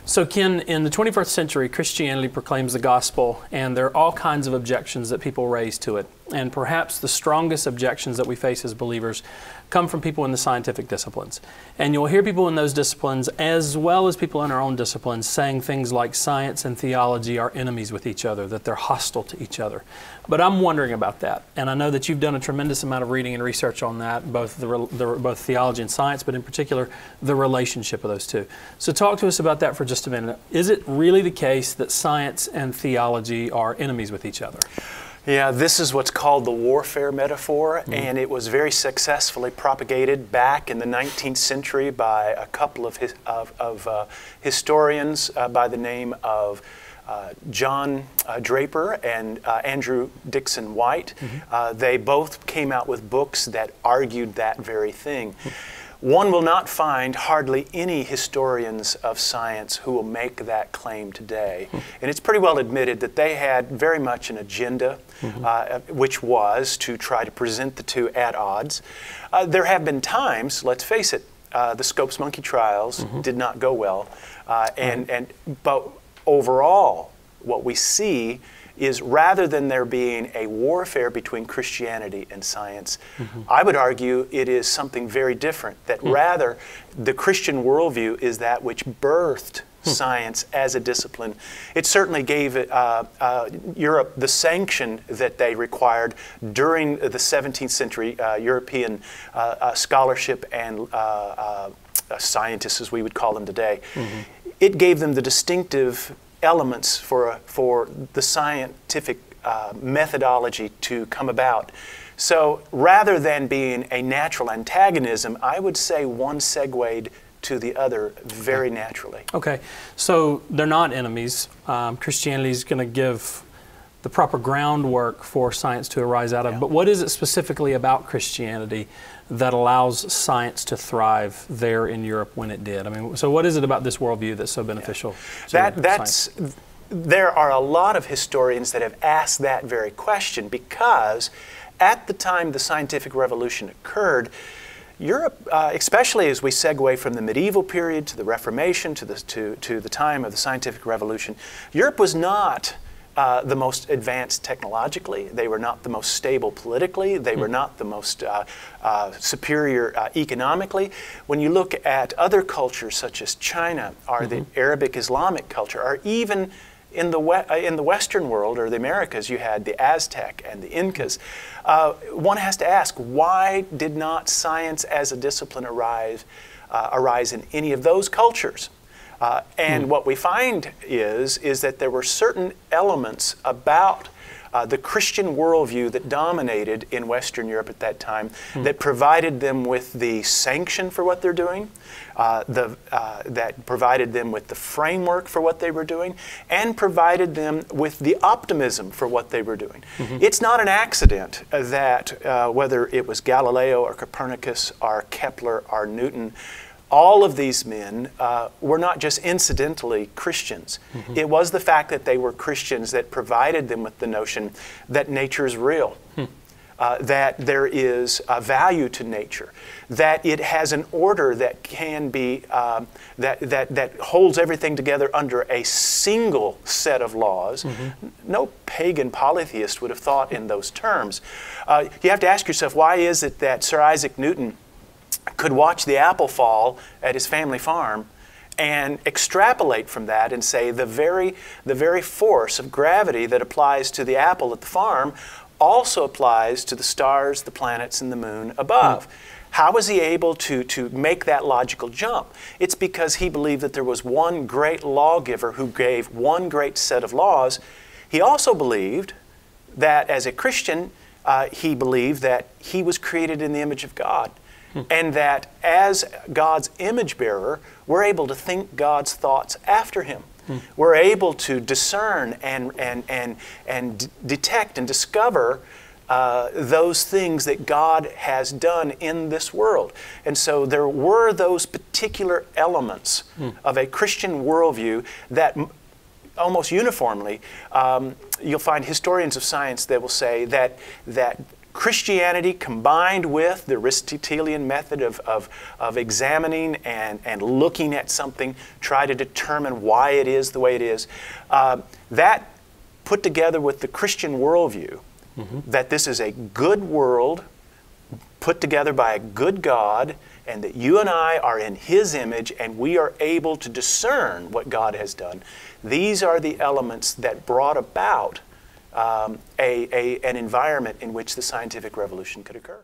So Ken, in the 21st century, Christianity proclaims the gospel, and there are all kinds of objections that people raise to it. And perhaps the strongest objections that we face as believers come from people in the scientific disciplines. And you'll hear people in those disciplines, as well as people in our own disciplines, saying things like science and theology are enemies with each other, that they're hostile to each other. But I'm wondering about that. And I know that you've done a tremendous amount of reading and research on that, both both theology and science, but in particular, the relationship of those two. So talk to us about that for just a minute. Is it really the case that science and theology are enemies with each other? Yeah, this is what's called the warfare metaphor, and it was very successfully propagated back in the 19th century by a couple of historians by the name of John Draper and Andrew Dixon White. They both came out with books that argued that very thing. One will not find hardly any historians of science who will make that claim today. And it's pretty well admitted that they had very much an agenda, which was to try to present the two at odds. There have been times, let's face it, the Scopes monkey trials did not go well. But overall, what we see is rather than there being a warfare between Christianity and science, I would argue it is something very different, that rather the Christian worldview is that which birthed science as a discipline. It certainly gave Europe the sanction that they required during the 17th century European scholarship and scientists, as we would call them today. It gave them the distinctive elements for the scientific methodology to come about. So rather than being a natural antagonism, I would say one segued to the other very naturally. Okay, so they're not enemies. Christianity is going to give the proper groundwork for science to arise out of. But what is it specifically about Christianity that allows science to thrive there in Europe when it did? I mean, so what is it about this worldview that's so beneficial to science? There are a lot of historians that have asked that very question, because at the time the scientific revolution occurred, Europe, especially as we segue from the medieval period to the Reformation to the time of the scientific revolution, Europe was not the most advanced technologically. They were not the most stable politically. They were not the most superior economically. When you look at other cultures such as China or the Arabic Islamic culture, or even in the Western world or the Americas, you had the Aztec and the Incas. One has to ask, why did not science as a discipline arise in any of those cultures? And what we find is that there were certain elements about the Christian worldview that dominated in Western Europe at that time that provided them with the sanction for what they're doing, that provided them with the framework for what they were doing, and provided them with the optimism for what they were doing. It's not an accident that whether it was Galileo or Copernicus or Kepler or Newton, all of these men were not just incidentally Christians. It was the fact that they were Christians that provided them with the notion that nature is real, that there is a value to nature, that it has an order that can be, that holds everything together under a single set of laws. No pagan polytheist would have thought in those terms. You have to ask yourself, why is it that Sir Isaac Newton could watch the apple fall at his family farm and extrapolate from that and say the very force of gravity that applies to the apple at the farm also applies to the stars, the planets, and the moon above? How was he able to make that logical jump? It's because he believed that there was one great lawgiver who gave one great set of laws. He also believed that as a Christian, he believed that he was created in the image of God. And that as God's image bearer, we're able to think God's thoughts after Him. We're able to discern and detect and discover those things that God has done in this world. And so there were those particular elements of a Christian worldview that almost uniformly, you'll find historians of science that will say that Christianity combined with the Aristotelian method of examining and looking at something, try to determine why it is the way it is, that put together with the Christian worldview, that this is a good world put together by a good God, and that you and I are in His image and we are able to discern what God has done. These are the elements that brought about an environment in which the scientific revolution could occur.